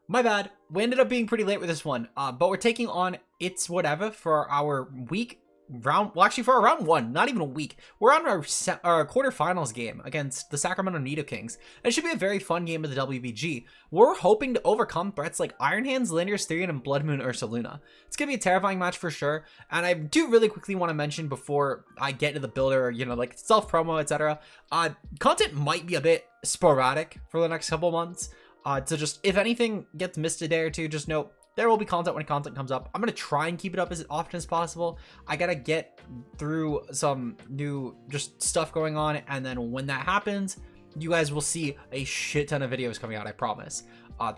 My bad. We ended up being pretty late with this one, but we're taking on It's Whatever for our week round. Well, actually, for our round one, not even a week. We're on our quarterfinals game against the Sacramento Nido Kings. It should be a very fun game of the WBG. We're hoping to overcome threats like Iron Hands, Landorus-Therian, and Blood Moon Ursaluna. It's gonna be a terrifying match for sure. And I do really quickly want to mention before I get into the builder, like self promo, etc. Content might be a bit sporadic for the next couple months. So just, if anything gets missed a day or two, just note, there will be content when content comes up. I'm going to try and keep it up as often as possible. I got to get through some new just stuff going on. And then when that happens, you guys will see a shit ton of videos coming out, I promise.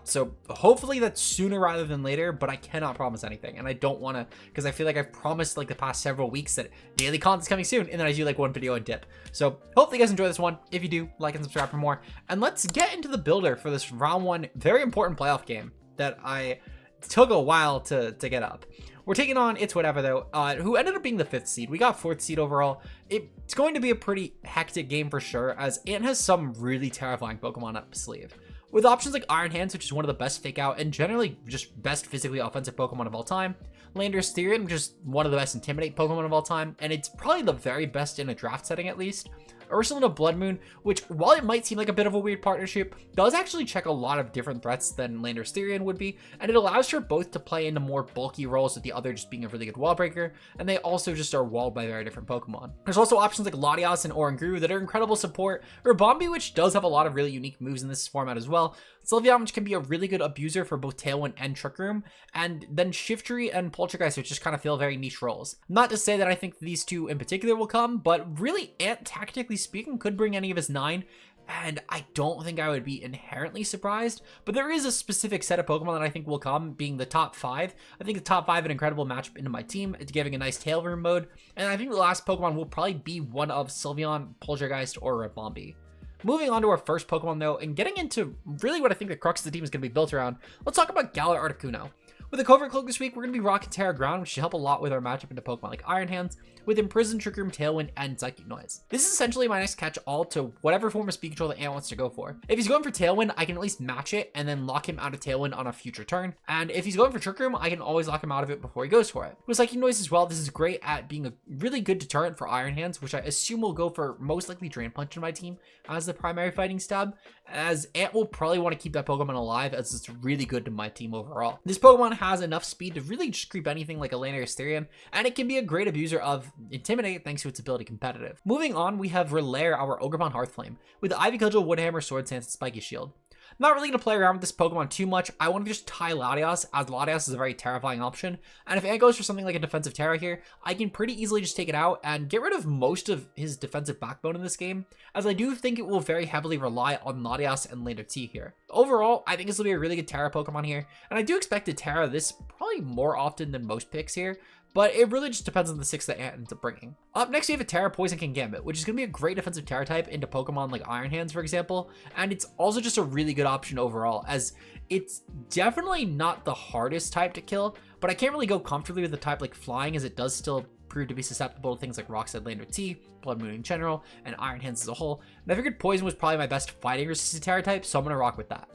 So hopefully that's sooner rather than later, but I cannot promise anything. And I don't want to, because I feel like I've promised like the past several weeks that daily content's coming soon, and then I do like one video and dip. So hopefully you guys enjoy this one. If you do, like and subscribe for more. And let's get into the builder for this round one, very important playoff game that I took a while to get up. We're taking on It's Whatever though, who ended up being the 5th seed. We got 4th seed overall. It's going to be a pretty hectic game for sure, as Ant has some really terrifying Pokemon up his sleeve. With options like Iron Hands, which is one of the best fake out and generally just best physically offensive Pokemon of all time. Landorus-Therian, which is one of the best Intimidate Pokemon of all time, and it's probably the very best in a draft setting at least. Ursaluna Blood Moon, which while it might seem like a bit of a weird partnership, does actually check a lot of different threats than Landorus-Therian would be, and it allows for both to play into more bulky roles with the other just being a really good wall breaker, and they also just are walled by very different Pokemon. There's also options like Latias and Oranguru that are incredible support, or Bombi, which does have a lot of really unique moves in this format as well. Sylveon, which can be a really good abuser for both Tailwind and Trick Room, and then Shiftry and Poltergeist, which just kind of feel very niche roles. Not to say that I think these two in particular will come, but really Ant, tactically speaking, could bring any of his 9, and I don't think I would be inherently surprised, but there is a specific set of Pokemon that I think will come, being the top 5. I think the top 5 an incredible matchup into my team. It's giving a nice Tail Room mode, and I think the last Pokemon will probably be one of Sylveon, Poltergeist, or a Bombi. Moving on to our first Pokemon though, and getting into really what I think the crux of the team is going to be built around, let's talk about Galar Articuno. With a Covert Cloak this week, we're going to be rocking Tera Ground, which should help a lot with our matchup into Pokemon like Iron Hands, with Imprison, Trick Room, Tailwind, and Psychic Noise. This is essentially my next catch-all to whatever form of speed control that Ant wants to go for. If he's going for Tailwind, I can at least match it and then lock him out of Tailwind on a future turn. And if he's going for Trick Room, I can always lock him out of it before he goes for it. With Psychic Noise as well, this is great at being a really good deterrent for Iron Hands, which I assume will go for most likely Drain Punch in my team as the primary fighting stab, as Ant will probably want to keep that Pokemon alive as it's really good to my team overall. This Pokemon has enough speed to really just creep anything like a Landorus-Therian, and it can be a great abuser of Intimidate thanks to its ability competitive. Moving on, we have Ralaire, our Ogerpon-Hearthflame, with Ivy Cudgel, Woodhammer, Sword Stance, and Spiky Shield. Not really going to play around with this Pokemon too much. I want to just tie Latias, as Latias is a very terrifying option. And if Ant goes for something like a defensive Tera here, I can pretty easily just take it out and get rid of most of his defensive backbone in this game, as I do think it will very heavily rely on Latias and Lander T here. Overall, I think this will be a really good Tera Pokemon here, and I do expect to Tera this probably more often than most picks here, but it really just depends on the 6 that Ant ends up bringing. Up next, we have a Tera Poison Kingambit, which is going to be a great defensive Tera type into Pokemon like Iron Hands, for example, and it's also just a really good option overall, as it's definitely not the hardest type to kill, but I can't really go comfortably with a type like Flying, as it does still prove to be susceptible to things like Rock Slide, Lander T, Blood Moon in general, and Iron Hands as a whole, and I figured Poison was probably my best fighting resistant Tera type, so I'm going to rock with that.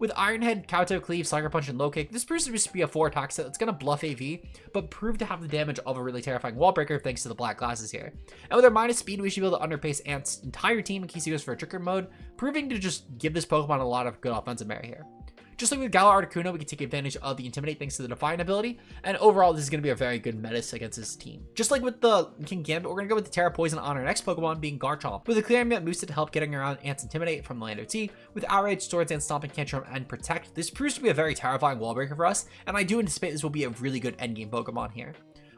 With Iron Head, Kowtow, Cleave, Sucker Punch, and Low Kick, this proves to just be a 4-attack set that's going to bluff AV, but prove to have the damage of a really terrifying Wall Breaker thanks to the black glasses here. And with our minus speed, we should be able to underpace Ant's entire team in case he goes for a Trick Room mode, proving to just give this Pokemon a lot of good offensive merit here. Just like with Galar Articuno, we can take advantage of the Intimidate thanks to the Defiant ability, and overall this is going to be a very good menace against his team. Just like with the Kingambit, we're going to go with the Tera Poison on our next Pokemon, being Garchomp, with a Kingambit moveset to help getting around Ant's Intimidate from the Lander T, with Outrage, Sword Dance, Stomping, Tantrum, and Protect. This proves to be a very terrifying wall breaker for us, and I do anticipate this will be a really good endgame Pokemon here.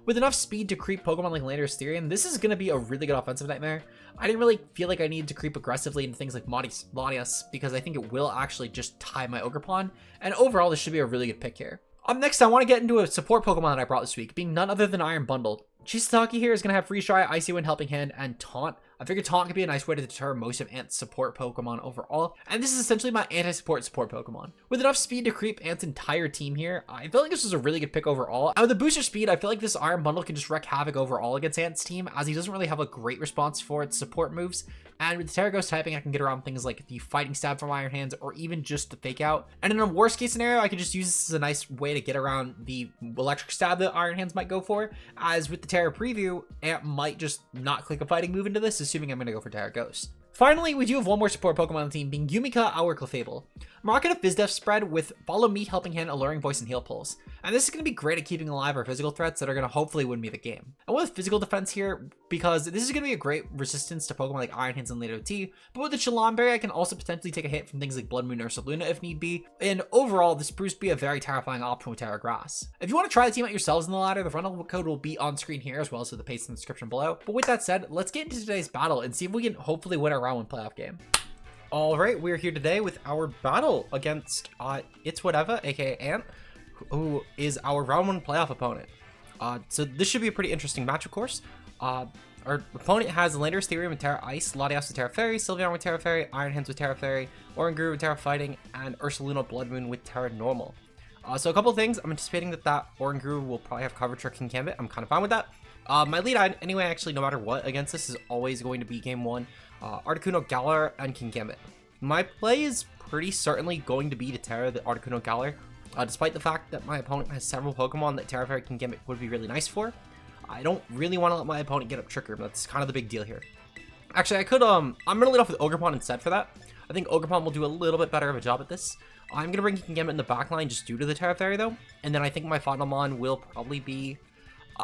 With enough speed to creep Pokemon like Landorus-Therian, this is going to be a really good offensive nightmare. I didn't really feel like I needed to creep aggressively into things like Latias, because I think it will actually just tie my Ogerpon, and overall this should be a really good pick here. Up next, I want to get into a support Pokemon that I brought this week, being none other than Iron Bundle. Chisaki here is going to have Freeze Dry, Icy Wind, Helping Hand, and Taunt. I figured Taunt could be a nice way to deter most of Ant's support Pokemon overall, and this is essentially my anti-support Pokemon. With enough speed to creep Ant's entire team here, I feel like this was a really good pick overall. And with the booster speed, I feel like this Iron Bundle can just wreak havoc overall against Ant's team, as he doesn't really have a great response for its support moves. And with the Tera Ghost typing, I can get around things like the Fighting Stab from Iron Hands, or even just the Fake Out. And in a worst case scenario, I could just use this as a nice way to get around the Electric Stab that Iron Hands might go for, as with the Tera Preview, Ant might just not click a fighting move into this, assuming I'm going to go for Tera Ghost. Finally, we do have one more support Pokemon on the team, being Yumika, our Clefable. I'm rocking a Fizdef spread with Follow Me, Helping Hand, Alluring Voice, and Heal Pulse. And this is going to be great at keeping alive our physical threats that are going to hopefully win me the game. I went with physical defense here because this is going to be a great resistance to Pokemon like Iron Hands and Lado T, but with the Chilamberry, I can also potentially take a hit from things like Blood Moon or Ursaluna if need be, and overall, this proves to be a very terrifying option with Tera Grass. If you want to try the team out yourselves in the ladder, the rental code will be on screen here as well as the paste in the description below. But with that said, let's get into today's battle and see if we can hopefully win our round 1 playoff game. Alright, we're here today with our battle against It's Whatever, aka Ant, who is our round 1 playoff opponent. So this should be a pretty interesting match, of course. Our opponent has Landorus-Therian with Tera Ice, Latias with Tera Fairy, Sylveon with Tera Fairy, Iron Hands with Tera Fairy, Oranguru with Tera Fighting, and Ursaluna Blood Moon with Tera Normal. So a couple things, I'm anticipating that Oranguru will probably have coverage for Kingambit. I'm kind of fine with that. My lead anyway, actually, no matter what against this, is always going to be game 1. Articuno-Galar and Kingambit. My play is pretty certainly going to be to Tera the Articuno-Galar, despite the fact that my opponent has several Pokemon that Tera Fairy Kingambit would be really nice for. I don't really want to let my opponent get up Trick Room. That's kind of the big deal here. Actually, I could, I'm going to lead off with Ogerpon instead for that. I think Ogerpon will do a little bit better of a job at this. I'm going to bring Kingambit in the back line just due to the Tera Fairy though, and then I think my final mon will probably be...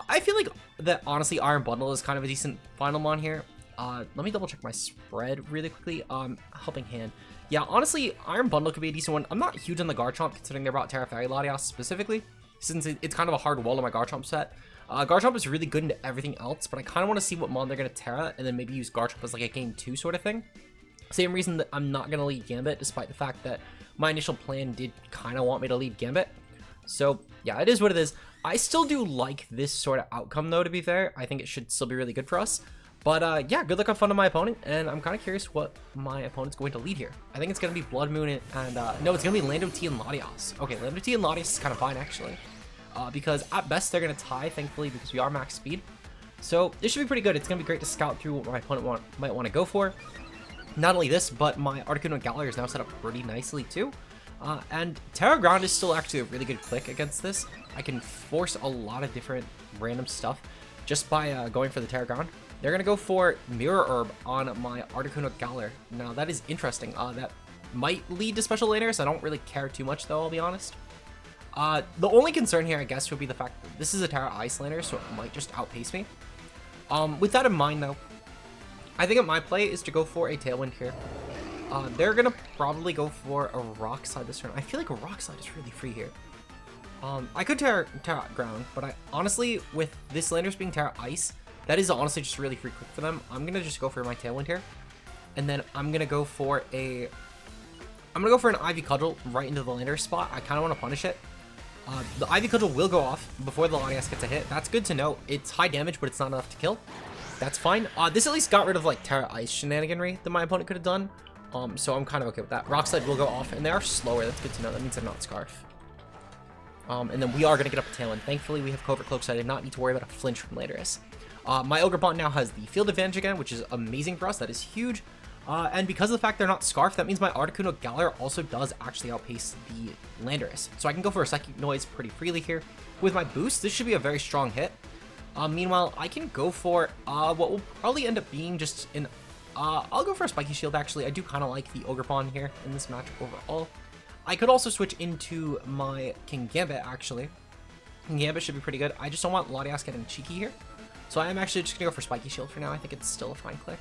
I feel like that honestly Iron Bundle is kind of a decent final mon here. Let me double check my spread really quickly. Helping Hand. Yeah, honestly, Iron Bundle could be a decent one. I'm not huge on the Garchomp considering they brought Tera Fairy Latias specifically, since it's kind of a hard wall on my Garchomp set. Garchomp is really good into everything else, but I kind of want to see what mon they're going to Tera, and then maybe use Garchomp as like a game 2 sort of thing. Same reason that I'm not going to lead Gambit, despite the fact that my initial plan did kind of want me to lead Gambit. So yeah, it is what it is. I still do like this sort of outcome though, to be fair. I think it should still be really good for us. But yeah, good luck have fun to my opponent, and I'm kind of curious what my opponent's going to lead here. I think it's going to be Blood Moon and no, it's going to be Lando T and Latias. Okay, Lando T and Latias is kind of fine actually, because at best they're going to tie, thankfully, because we are max speed. So this should be pretty good. It's going to be great to scout through what my opponent might want to go for. Not only this, but my Articuno-Galar is now set up pretty nicely too. And Tera Ground is still actually a really good click against this. I can force a lot of different random stuff just by going for the Tera Ground. They're going to go for Mirror Herb on my Articuno-Galar. Now, that is interesting. That might lead to Special Laners. I don't really care too much, though, I'll be honest. The only concern here, I guess, would be the fact that this is a Tera Ice Laner, so it might just outpace me. With that in mind, though, I think my play is to go for a Tailwind here. They're going to probably go for a Rock Slide this turn. I feel like a Rock Slide is really free here. I could Tera Ground, but honestly, with this Landers being Tera Ice, that is honestly just really free quick for them. I'm going to just go for my Tailwind here. And then I'm going to go for an Ivy Cudgel right into the Landers spot. I kind of want to punish it. The Ivy Cudgel will go off before the Latias gets a hit. That's good to know. It's high damage, but it's not enough to kill. That's fine. This at least got rid of like Tera Ice shenaniganry that my opponent could have done. So I'm kind of okay with that. Rock Slide will go off, and they are slower. That's good to know. That means they're not Scarf. And then we are going to get up a Tailwind. Thankfully, we have Covert Cloak, so I did not need to worry about a flinch from Landorus. My Ogerpon now has the field advantage again, which is amazing for us. That is huge. And because of the fact they're not Scarf, that means my Articuno-Galar also does actually outpace the Landorus. So I can go for a Psychic Noise pretty freely here. With my boost, this should be a very strong hit. Meanwhile, I can go for what will probably end up being just an... I'll go for a Spiky Shield, actually. I do kind of like the Ogerpon here in this match overall. I could also switch into my Kingambit, actually. Kingambit should be pretty good. I just don't want Latias getting cheeky here. So I am actually just going to go for Spiky Shield for now. I think it's still a fine click.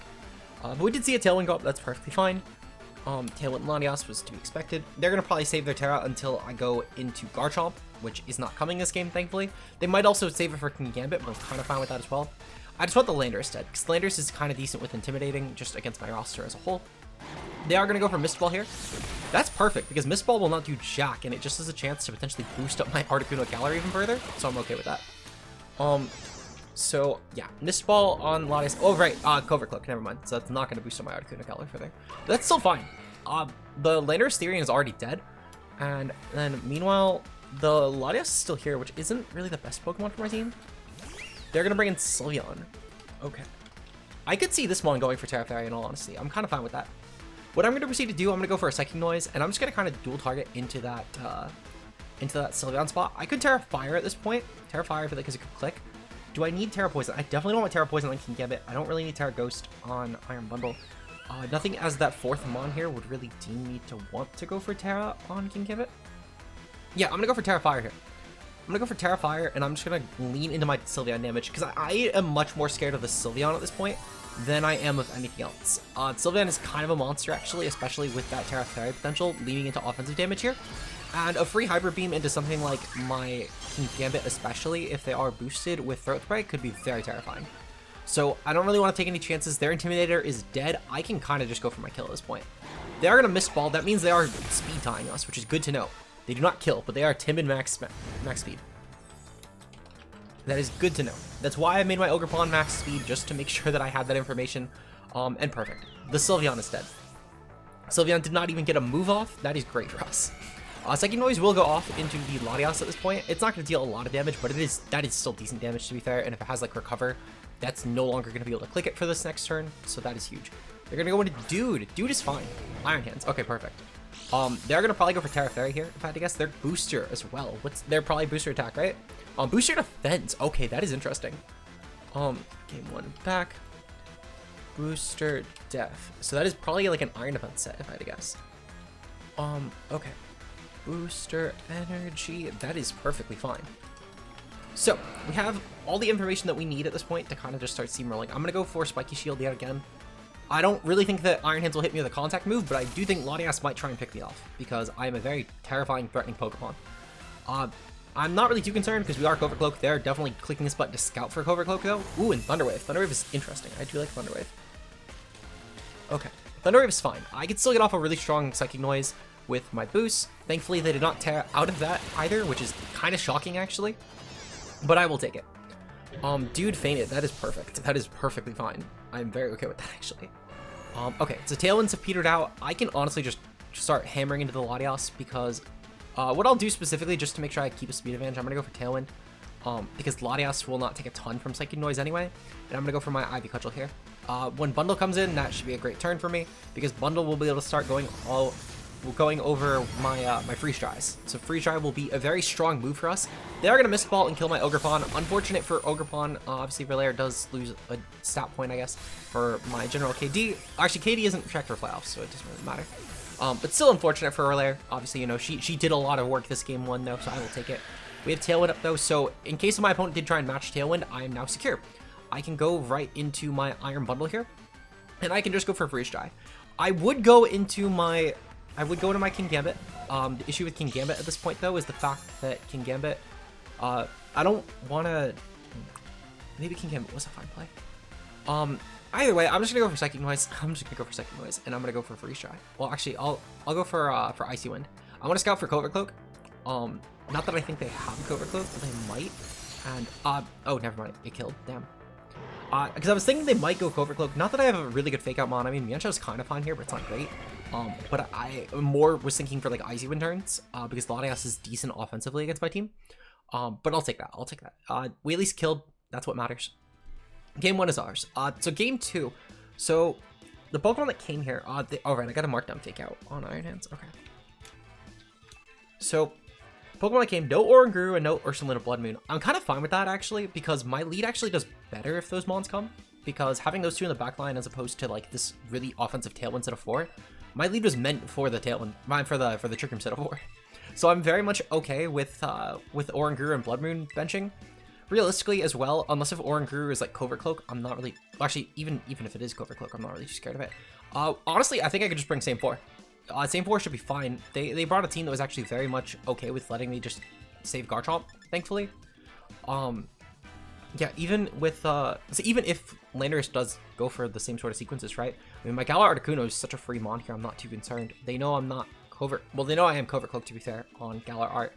But we did see a Tailwind go up. That's perfectly fine. Tailwind and Latias was to be expected. They're going to probably save their Tera until I go into Garchomp, which is not coming this game, thankfully. They might also save it for Kingambit, but I'm kind of fine with that as well. I just want the Landorus instead, because Landorus is kind of decent with Intimidating just against my roster as a whole. They are going to go for Mist Ball here. That's perfect, because Mist Ball will not do jack, and it just has a chance to potentially boost up my Articuno-Galar even further, so I'm okay with that. So yeah, missed ball on Latias. Oh right, Covert Cloak, never mind. So that's not going to boost on my Articuno-Galar for there. But that's still fine. The Landorus-Therian is already dead. And then meanwhile, the Latias is still here, which isn't really the best Pokemon for my team. They're going to bring in Sylveon. Okay. I could see this one going for Tera Fairy in all honesty. I'm kind of fine with that. What I'm going to proceed to do, I'm going to go for a Psychic Noise, and I'm just going to kind of dual target into that Sylveon spot. I could Tera Fire at this point. Tera Fire, I feel like is a good click. Do I need Tera Poison? I definitely don't want Tera Poison on Kingambit. I don't really need Tera Ghost on Iron Bundle. Nothing as that 4th Mon here would really deem me to want to go for Tera on Kingambit. Yeah, I'm going to go for Tera Fire here. I'm going to go for Tera Fire, and I'm just going to lean into my Sylveon damage, because I am much more scared of the Sylveon at this point than I am of anything else. Sylveon is kind of a monster, actually, especially with that Tera Fairy potential, leaning into offensive damage here. And a free Hyper Beam into something like my Kingambit, especially if they are boosted with Throat Spray, could be very terrifying. So I don't really want to take any chances. Their Intimidator is dead. I can kind of just go for my kill at this point. They are going to miss ball. That means they are speed tying us, which is good to know. They do not kill, but they are timid max speed. That is good to know. That's why I made my Ogerpon max speed, just to make sure that I had that information. And perfect. The Sylveon is dead. Sylveon did not even get a move off. That is great for us. Psychic Noise will go off into the Latias at this point. It's not going to deal a lot of damage, but that is still decent damage, to be fair. And if it has like Recover, that's no longer going to be able to click it for this next turn. So that is huge. They're going to go into Dude. Dude is fine. Iron Hands. Okay, perfect. They're going to probably go for Tera Fairy here, if I had to guess. Their booster as well. What's their probably booster attack, right? Booster defense. Okay, that is interesting. Game 1 back. Booster def. So that is probably like an Iron Defense set, if I had to guess. Okay. Booster energy. That is perfectly fine. So we have all the information that we need at this point to kind of just start steamrolling. I'm going to go for Spiky Shield yet again. I don't really think that Iron Hands will hit me with a contact move, but I do think Latias might try and pick me off because I am a very terrifying, threatening Pokemon. I'm not really too concerned because we are Covert Cloak. They're definitely clicking this button to scout for Covert Cloak though. Ooh, and Thunder Wave. Thunder Wave is interesting. I do like Thunder Wave. Okay. Thunder Wave is fine. I could still get off a really strong Psychic Noise with my boost. Thankfully, they did not tear out of that either, which is kind of shocking actually. But I will take it. Dude fainted. That is perfect. That is perfectly fine. I'm very okay with that actually. Okay, so Tailwinds have petered out. I can honestly just start hammering into the Latias because what I'll do specifically just to make sure I keep a speed advantage, I'm going to go for Tailwind because Latias will not take a ton from Psychic Noise anyway. And I'm going to go for my Ivy Cudgel here. When Bundle comes in, that should be a great turn for me because Bundle will be able to start going over my my Freeze Dries. So Freeze Dry will be a very strong move for us. They are going to miss ball and kill my Ogerpon. Unfortunate for Ogerpon, obviously Ralaire does lose a stat point, I guess, for my general KD. Actually, KD isn't checked for playoffs, so it doesn't really matter. But still unfortunate for Ralaire. Obviously, you know, she did a lot of work this game 1, though, so I will take it. We have Tailwind up, though, so in case my opponent did try and match Tailwind, I am now secure. I can go right into my Iron Bundle here, and I can just go for Freeze Dry. I would go into my Kingambit. The issue with Kingambit at this point, though, is the fact that Kingambit, I don't want to... Maybe Kingambit was a fine play. Either way, I'm just going to go for Psychic Noise. And I'm going to go for Freeze Dry. Well, actually, I'll go for Icy Wind. I want to scout for Covert Cloak. Not that I think they have a Covert Cloak, but they might. And, oh, never mind. It killed. Damn. Because I was thinking they might go Covert Cloak. Not that I have a really good fake out mon. I mean, Mienshao is kind of fine here, but it's not great. But I more was thinking for like Icy Wind turns, because Latias is decent offensively against my team. But I'll take that. We at least killed. That's what matters. Game 1 is ours. So game 2. So the Pokemon that came here, alright, I got a markdown fake out on Iron Hands. Okay. So Pokemon that came, no Oranguru and no Ursaluna Blood Moon. I'm kind of fine with that actually, because my lead actually does better if those mons come. Because having those two in the back line as opposed to like this really offensive Tailwind set of 4, my lead was meant for the Tailwind, for the Trick Room set of 4. So I'm very much okay with Oranguru and Blood Moon benching. Realistically as well, unless if Oranguru is like Covert Cloak, I'm not really, actually even if it is Covert Cloak, I'm not really too scared of it. Honestly, I think I could just bring Same 4. Same 4 should be fine. They brought a team that was actually very much okay with letting me just save Garchomp, thankfully. Yeah, even with so even if Landorus does go for the same sort of sequences, right? I mean, my Galar Articuno is such a free mon here, I'm not too concerned. They know I'm not Covert, well, they know I am Covert Cloak, to be fair, on Galar Art.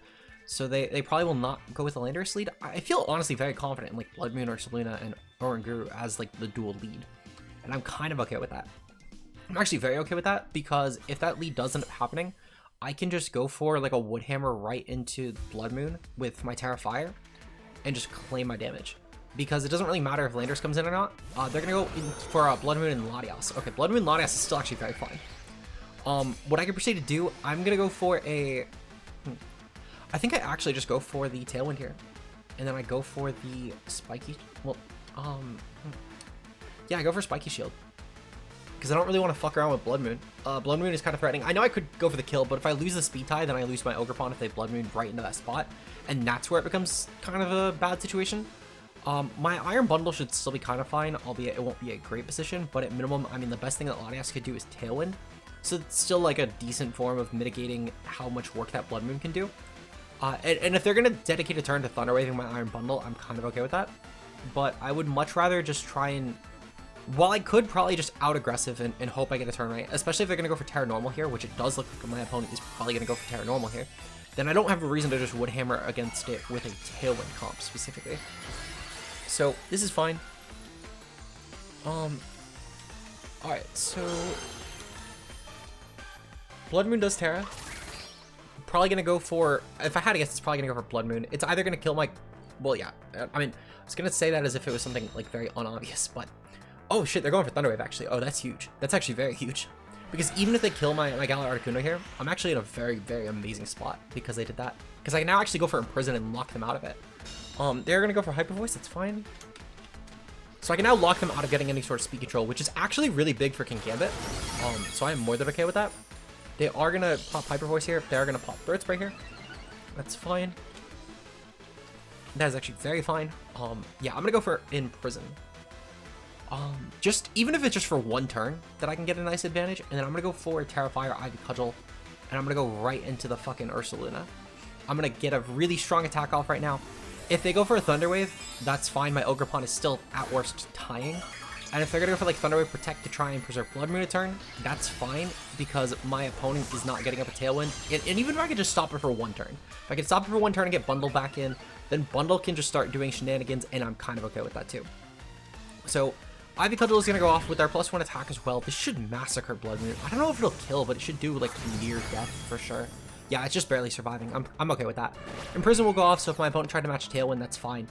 So they probably will not go with the Landorus lead. I feel honestly very confident in like Blood Moon or Ursaluna and Oranguru as like the dual lead. And I'm kind of okay with that. I'm actually very okay with that because if that lead does end up happening, I can just go for like a Woodhammer right into Blood Moon with my Tera Fire and just claim my damage. Because it doesn't really matter if Landorus comes in or not. They're going to go in for Blood Moon and Latias. Okay, Blood Moon and Latias is still actually very fine. What I can proceed to do, I'm going to go for a... I think I actually just go for the Tailwind here. And then I go for the Spiky... Well, yeah, I go for Spiky Shield. Because I don't really want to fuck around with Blood Moon. Blood Moon is kind of threatening. I know I could go for the kill, but if I lose the speed tie, then I lose my Ogerpon if they Blood Moon right into that spot. And that's where it becomes kind of a bad situation. My Iron Bundle should still be kind of fine, albeit it won't be a great position. But at minimum, I mean, the best thing that Latias could do is Tailwind. So it's still like a decent form of mitigating how much work that Blood Moon can do. And if they're going to dedicate a turn to Thunder Waving my Iron Bundle, I'm kind of okay with that. But I would much rather just try and... While I could probably just out-aggressive and hope I get a turn right, especially if they're going to go for Tera Normal here, which it does look like my opponent is probably going to go for Tera Normal here, then I don't have a reason to just Woodhammer against it with a Tailwind comp specifically. So this is fine. Alright, so... Blood Moon does Tera. Probably going to go for... If I had to guess, it's probably going to go for Blood Moon. It's either going to kill my... Well, yeah. I mean, I was going to say that as if it was something, like, very unobvious, but... Oh, shit, they're going for Thunder Wave, actually. Oh, that's huge. That's actually very huge. Because even if they kill my Galar Articuno here, I'm actually in a very, very amazing spot because they did that. Because I can now actually go for Imprison and lock them out of it. They're going to go for Hyper Voice. That's fine. So I can now lock them out of getting any sort of speed control, which is actually really big for Kingambit. So I am more than okay with that. They are going to pop Hyper Voice here. They are going to pop Throat Spray here. That's fine. That is actually very fine. Yeah, I'm going to go for Imprison. Just even if it's just for one turn that I can get a nice advantage, and then I'm going to go for Tera Fire, Ivy Cudgel, and I'm going to go right into the fucking Ursaluna. I'm going to get a really strong attack off right now. If they go for a Thunder Wave, that's fine. My Ogerpon is still, at worst, tying. And if they're going to go for, like, Thunder Wave Protect to try and preserve Blood Moon a turn, that's fine, because my opponent is not getting up a Tailwind. And even if I could just stop it for one turn. If I could stop it for one turn and get Bundle back in, then Bundle can just start doing shenanigans, and I'm kind of okay with that, too. So, Ivy Cudgel is going to go off with our +1 attack as well. This should massacre Blood Moon. I don't know if it'll kill, but it should do, like, near death for sure. Yeah, it's just barely surviving. I'm okay with that. Imprison will go off, so if my opponent tried to match Tailwind, that's fine.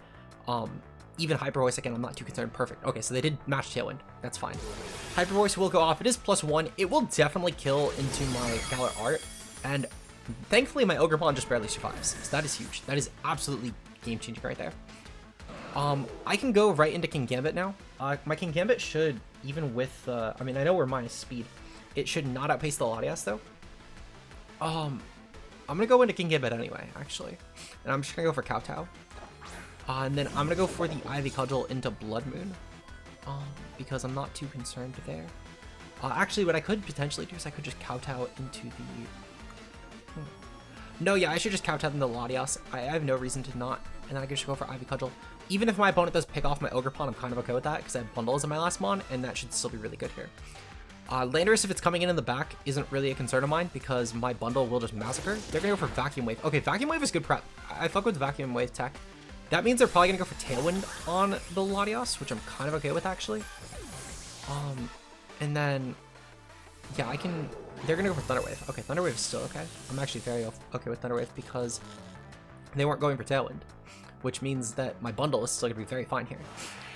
Even Hyper Voice, again, I'm not too concerned. Perfect. Okay, so they did match Tailwind. That's fine. Hyper Voice will go off. It is +1. It will definitely kill into my Galar Art, and thankfully my Ogerpon just barely survives. So that is huge. That is absolutely game-changing right there. I can go right into Kingambit now. My Kingambit should, even with, I mean, I know we're minus speed. It should not outpace the Latias, though. I'm going to go into Kingambit anyway, actually. And I'm just going to go for Kowtow. And then I'm going to go for the Ivy Cudgel into Blood Moon. Because I'm not too concerned there. Actually, what I could potentially do is I could just Kowtow into the... No, yeah, I should just Kowtow into Latias. I have no reason to not. And then I could just go for Ivy Cudgel. Even if my opponent does pick off my Ogerpon, I'm kind of okay with that, because I have Bundles in my last mon, and that should still be really good here. Landorus, if it's coming in the back, isn't really a concern of mine, because my Bundle will just massacre. They're going to go for Vacuum Wave. Okay, Vacuum Wave is good prep. I fuck with Vacuum Wave tech. That means they're probably going to go for Tailwind on the Latias, which I'm kind of okay with, actually. And then, yeah, they're going to go for Thunder Wave. Okay, Thunder Wave is still okay. I'm actually very okay with Thunder Wave, because they weren't going for Tailwind, which means that my Bundle is still going to be very fine here.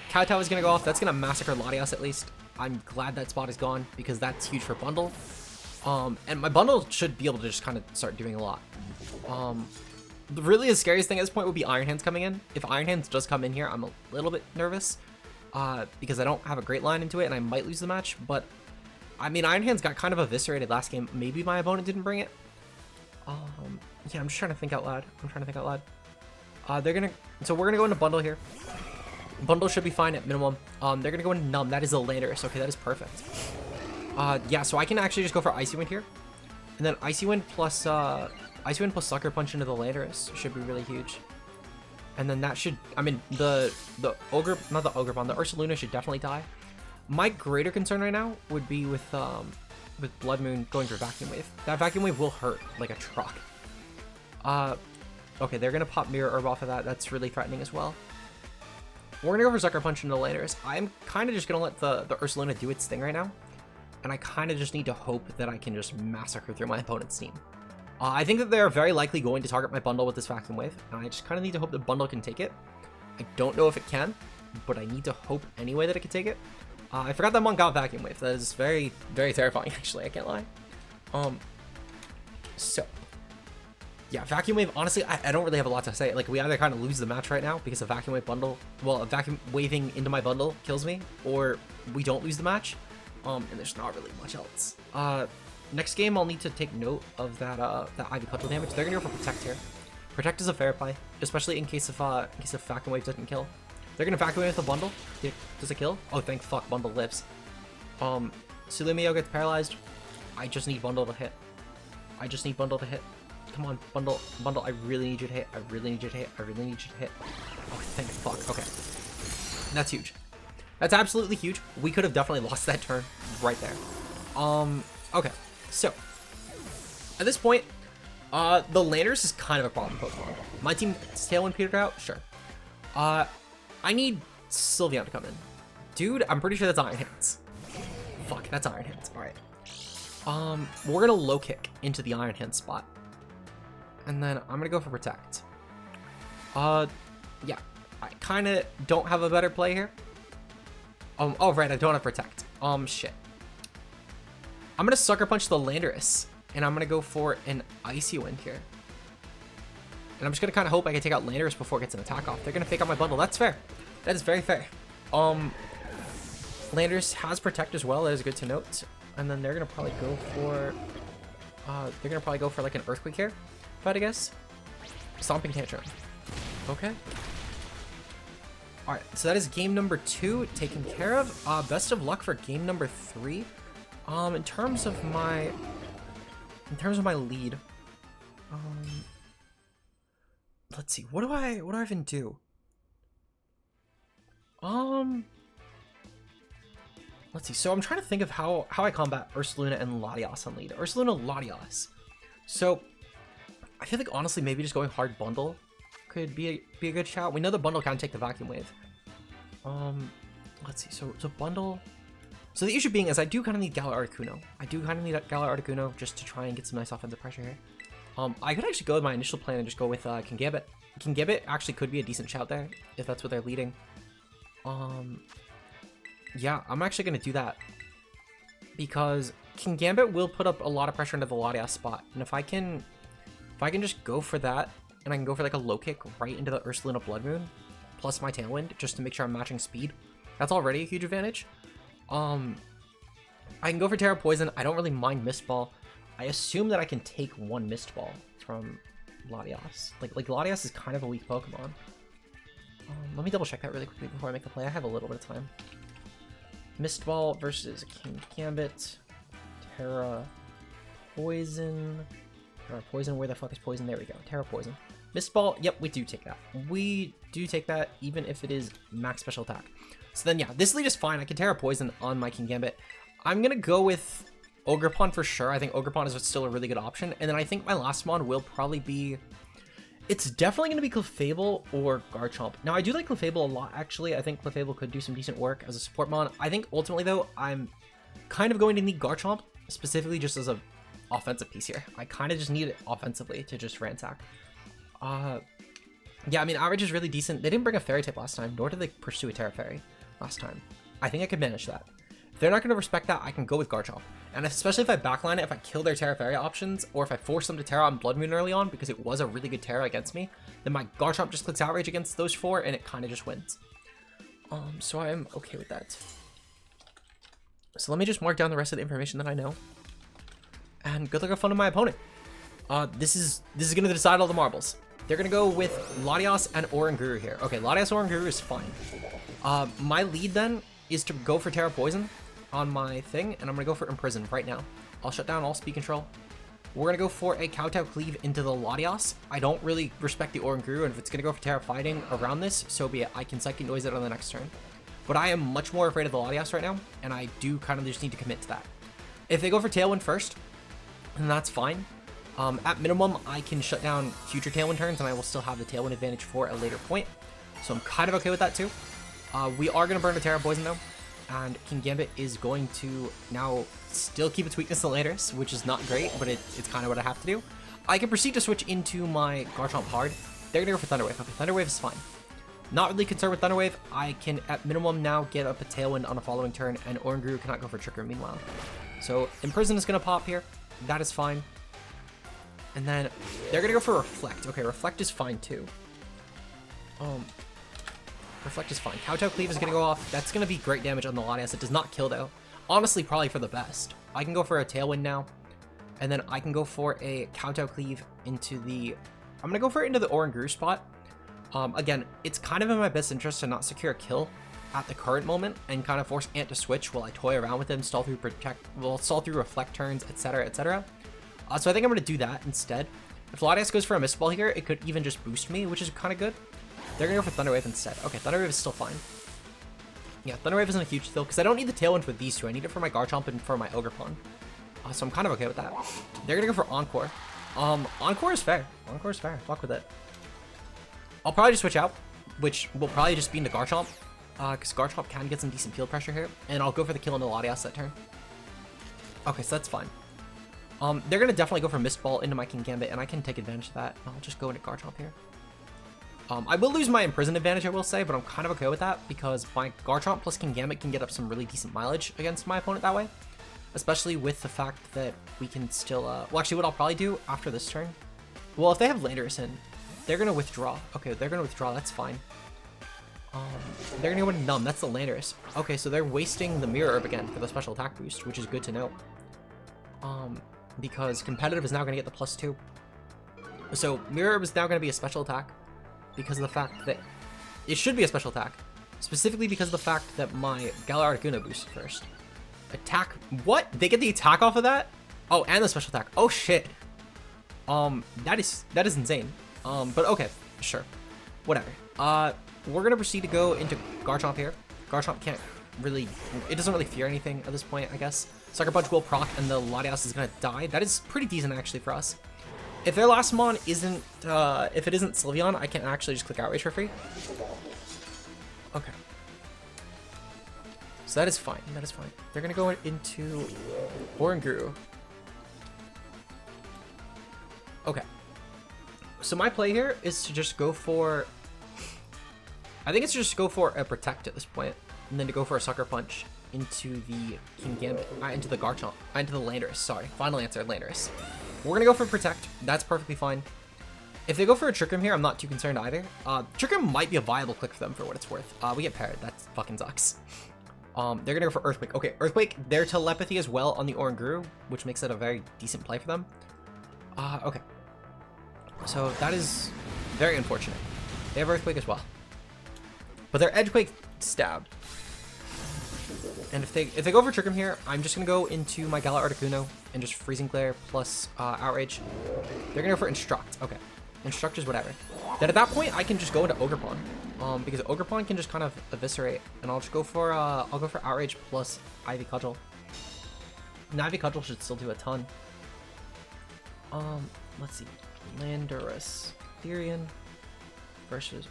Kowtow is going to go off. That's going to massacre Latias at least. I'm glad that spot is gone because that's huge for Bundle. And my Bundle should be able to just kind of start doing a lot. Really the scariest thing at this point would be Iron Hands coming in. If Iron Hands does come in here, I'm a little bit nervous because I don't have a great line into it and I might lose the match. But, I mean, Iron Hands got kind of eviscerated last game. Maybe my opponent didn't bring it. Yeah, I'm just trying to think out loud. So we're gonna go into Bundle here. Bundle should be fine at minimum. They're gonna go into Numb. That is a Landorus. Okay, that is perfect. Yeah, so I can actually just go for Icy Wind here, and then Icy Wind plus Sucker Punch into the Landorus should be really huge. And then that should, I mean, the Ursaluna should definitely die. My greater concern right now would be with Blood Moon going for Vacuum Wave. That Vacuum Wave will hurt like a truck. Okay, they're gonna pop Mirror Herb off of that. That's really threatening as well. We're gonna go for Sucker Punch into Landorus. I'm kind of just gonna let the Ursaluna do its thing right now. And I kind of just need to hope that I can just massacre through my opponent's team. I think that they're very likely going to target my bundle with this Vacuum Wave, and I just kind of need to hope the bundle can take it. I don't know if it can, but I need to hope anyway that it can take it. I forgot that Monk got Vacuum Wave. That is very, very terrifying, actually. I can't lie. So, yeah, Vacuum Wave, honestly, I don't really have a lot to say. Like, we either kind of lose the match right now because a Vacuum Wave bundle, well, a Vacuum Waving into my bundle kills me, or we don't lose the match. And there's not really much else. Next game, I'll need to take note of that Ivy Cudgel damage. They're gonna go for Protect here. Protect is a fair play, especially in case of Vacuum Wave doesn't kill. They're gonna Vacuum Wave with the bundle. Does it kill? Oh, thank fuck, bundle lives. SuleMio gets paralyzed. I just need bundle to hit. I just need bundle to hit. Come on, bundle. I really need you to hit. I really need you to hit. I really need you to hit. Oh, thank fuck. Okay, that's huge. That's absolutely huge. We could have definitely lost that turn right there. Okay, so at this point, the Landorus is kind of a problem Pokemon. My team's Tailwind petered out, sure. I need Sylveon to come in. Dude, I'm pretty sure that's Iron Hands. Fuck, that's Iron Hands. All right. We're gonna low kick into the Iron Hand spot, and then I'm gonna go for Protect. Yeah, I kind of don't have a better play here. Oh, right, I don't have Protect. Shit. I'm gonna Sucker Punch the Landorus, and I'm gonna go for an Icy Wind here. And I'm just gonna kind of hope I can take out Landorus before it gets an attack off. They're gonna fake out my bundle. That's fair. That is very fair. Landorus has Protect as well. That is good to note. And then they're gonna probably go for, like an Earthquake here, if I had to guess. Stomping Tantrum. Okay. All right, so that is game number 2 taken care of. Best of luck for game number 3. In terms of my lead, let's see. What do I even do? Let's see. So I'm trying to think of how I combat Ursaluna and Latias on lead. Ursaluna, Latias. So I feel like honestly maybe just going hard bundle could be a good shout. We know the bundle can take the Vacuum Wave. Let's see. So bundle. So the issue being is I do kind of need Galar Articuno. I do kind of need Galar Articuno just to try and get some nice offensive pressure here. I could actually go with my initial plan and just go with Kingambit. Kingambit actually could be a decent shout there if that's what they're leading. Yeah, I'm actually gonna do that because Kingambit will put up a lot of pressure into the Latias spot, and if I can just go for that, and I can go for like a low kick right into the Ursaluna Blood Moon, plus my Tailwind, just to make sure I'm matching speed, that's already a huge advantage. I can go for Tera Poison. I don't really mind Mist Ball. I assume that I can take one Mist Ball from Latias. Like Latias is kind of a weak Pokemon. Let me double check that really quickly before I make the play. I have a little bit of time. Mist Ball versus Kingambit. Tera Poison. Tera Poison. Where the fuck is Poison? There we go. Tera Poison. Mist Ball. Yep, we do take that. We do take that even if it is max special attack. So then, yeah, this lead is fine. I can Tera Poison on my Kingambit. I'm going to go with Ogerpon for sure. I think Ogerpon is still a really good option. And then I think my last mon will probably be... It's definitely going to be Clefable or Garchomp. Now, I do like Clefable a lot, actually. I think Clefable could do some decent work as a support mon. I think ultimately, though, I'm kind of going to need Garchomp, specifically just as a offensive piece here. I kind of just need it offensively to just ransack. Yeah, I mean, average is really decent. They didn't bring a Fairy type last time, nor did they pursue a Tera Fairy last time. I think I could manage that. If they're not going to respect that, I can go with Garchomp. And especially if I backline it, if I kill their Tera Fairy options, or if I force them to Tera on Blood Moon early on, because it was a really good Tera against me, then my Garchomp just clicks Outrage against those 4, and it kind of just wins. So I am okay with that. So let me just mark down the rest of the information that I know. And good luck have fun with my opponent. This is going to decide all the marbles. They're going to go with Latias and Oranguru here. Okay, Latias Oranguru is fine. My lead then is to go for Tera Poison on my thing, and I'm going to go for Imprison right now. I'll shut down all speed control. We're going to go for a Kowtow Cleave into the Latias. I don't really respect the Oranguru, and if it's going to go for Tera Fighting around this, so be it. I can Psychic Noise it on the next turn. But I am much more afraid of the Latias right now, and I do kind of just need to commit to that. If they go for Tailwind first, then that's fine. At minimum, I can shut down future Tailwind turns, and I will still have the Tailwind advantage for a later point. So I'm kind of okay with that too. We are going to burn the Tera Poison though, and Kingambit is going to now still keep its weakness to Landorus, which is not great, but it's kind of what I have to do. I can proceed to switch into my Garchomp hard. They're going to go for Thunder Wave. Okay, Thunder Wave is fine. Not really concerned with Thunder Wave. I can, at minimum, now get up a Tailwind on a following turn, and Oranguru cannot go for Trick Room meanwhile. So Imprison is going to pop here. That is fine. And then they're going to go for Reflect. Okay, Reflect is fine too. Reflect is fine. Kowtow Cleave is going to go off. That's going to be great damage on the Latias. It does not kill though. Honestly, probably for the best. I can go for a Tailwind now. And then I can go for a Kowtow Cleave into the... I'm going to go for it into the Oranguru spot. Again, it's kind of in my best interest to not secure a kill at the current moment and kind of force Ant to switch while I toy around with him, stall through Reflect turns, etc, etc. So I think I'm going to do that instead. If Latias goes for a Mist Ball here, it could even just boost me, which is kind of good. They're going to go for Thunder Wave instead. Okay, Thunder Wave is still fine. Yeah, Thunder Wave isn't a huge deal because I don't need the Tailwind for these two. I need it for my Garchomp and for my Ogerpon. So I'm kind of okay with that. They're going to go for Encore. Encore is fair. Encore is fair. Fuck with it. I'll probably just switch out, which will probably just be into Garchomp, because Garchomp can get some decent field pressure here, and I'll go for the kill into Latias that turn. Okay, so that's fine. They're going to definitely go for Mist Ball into my Kingambit, and I can take advantage of that. I'll just go into Garchomp here. I will lose my Imprison advantage, I will say, but I'm kind of okay with that, because my Garchomp plus Kingambit can get up some really decent mileage against my opponent that way, especially with the fact that we can still, well, actually, what I'll probably do after this turn, well, if they have Landorus in, they're going to withdraw. Okay, they're going to withdraw. That's fine. They're going to go into Numb. That's the Landorus. Okay, so they're wasting the Mirror Herb again for the special attack boost, which is good to know. Because Competitive is now going to get the +2. So Mirror Herb is now going to be a special attack because of the fact that it should be a special attack. Specifically because of the fact that my Galar Articuno boosted first. Attack. What? They get the attack off of that? Oh, and the special attack. Oh, shit. That is insane. But okay, sure. Whatever. We're gonna proceed to go into Garchomp here. Garchomp can't really... It doesn't really fear anything at this point, I guess. Sucker Punch will proc, and the Latias is gonna die. That is pretty decent, actually, for us. If their last mon isn't... if it isn't Sylveon, I can actually just click Outrage for free. Okay. So that is fine. That is fine. They're gonna go into Oranguru. Okay. So my play here is to just go for... I think it's just go for a Protect at this point, and then to go for a Sucker Punch into the Kingambit, into the Garchomp, into the Landorus, sorry. Final answer, Landorus. We're gonna go for Protect. That's perfectly fine. If they go for a Trick Room here, I'm not too concerned either. Trick Room might be a viable click for them for what it's worth. We get parried. That fucking sucks. They're gonna go for Earthquake. Okay, Earthquake, their Telepathy as well on the Oranguru, which makes it a very decent play for them. Okay. So that is very unfortunate. They have Earthquake as well. But their Edgequake stabbed. And if they go for Trick Room here, I'm just gonna go into my Galar Articuno and just Freezing Glare plus Outrage. They're gonna go for Instruct. Okay. Instruct is whatever. Then at that point I can just go into Ogerpon. Because Ogerpon can just kind of eviscerate. And I'll just go for Outrage plus Ivy Cudgel. And Ivy Cudgel should still do a ton. Let's see. Landorus-Therian versus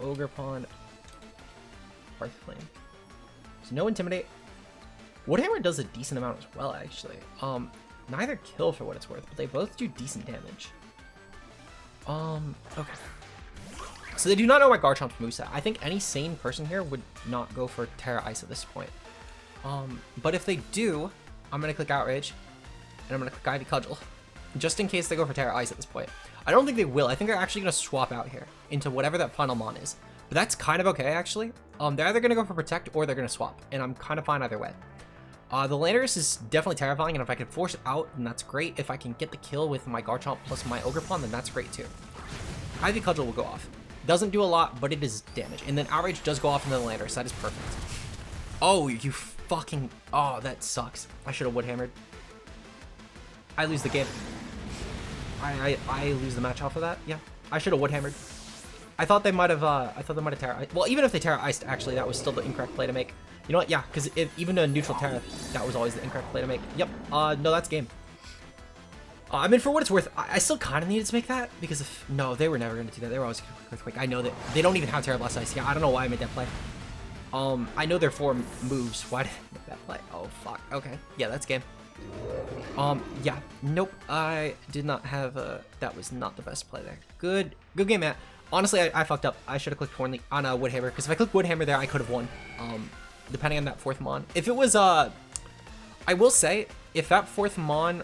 Ogerpon-Hearthflame. So no Intimidate. Woodhammer does a decent amount as well, actually. Neither kill for what it's worth, but they both do decent damage. Okay. So they do not know my Garchomp's moveset. I think any sane person here would not go for Tera Ice at this point. But if they do, I'm gonna click Outrage, and I'm gonna click Ivy Cudgel, just in case they go for Tera Ice at this point. I don't think they will. I think they're actually gonna swap out here into whatever that final mon is. But that's kind of okay, actually. They're either gonna go for Protect or they're gonna swap, and I'm kind of fine either way. The Landorus is definitely terrifying, and if I can force it out, then that's great. If I can get the kill with my Garchomp plus my Ogerpon, then that's great too. Ivy Cudgel will go off. Doesn't do a lot, but it is damage. And then Outrage does go off into the Landorus. That is perfect. Oh, you fucking... Oh, that sucks. I should have Woodhammered. I lose the game. I lose the match off of that. Yeah, I should have Woodhammered. I thought they might have Tera. Well, even if they Tera Iced, actually, that was still the incorrect play to make. You know what? Yeah, because even a neutral Tera, that was always the incorrect play to make. Yep. No, that's game. I mean, for what it's worth, I still kind of needed to make that because no, they were never going to do that. They were always going to Earthquake. I know that they don't even have Tera Blast Ice. Yeah, I don't know why I made that play. I know their 4 moves. Why did I make that play? Oh, fuck. Okay. Yeah, that's game. Yeah. Nope. I did not have that was not the best play there. Good game, Matt. Honestly, I fucked up. I should have clicked on Woodhammer, because if I clicked Woodhammer there, I could have won. Depending on that 4th Mon. If it was, I will say, if that 4th Mon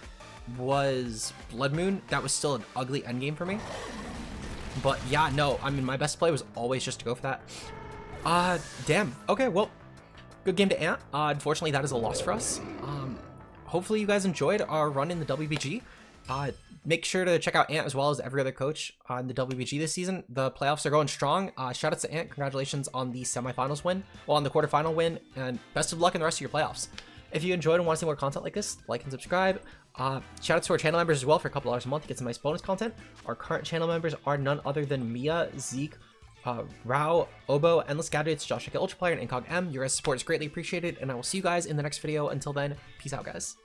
was Blood Moon, that was still an ugly endgame for me. But yeah, no, I mean, my best play was always just to go for that. Damn. Okay, well, good game to Ant. Unfortunately, that is a loss for us. Hopefully you guys enjoyed our run in the WBG. Make sure to check out Ant as well as every other coach on the WBG this season. The playoffs are going strong. Shout out to Ant. Congratulations on the semifinals win. Well, on the quarterfinal win. And best of luck in the rest of your playoffs. If you enjoyed and want to see more content like this, like and subscribe. Shout out to our channel members as well for a couple dollars a month to get some nice bonus content. Our current channel members are none other than Mia, Zeke, Rao, Obo, Endless Gadgets, Josh Ultra Player, and Incog M. Your guys' support is greatly appreciated, and I will see you guys in the next video. Until then, peace out, guys.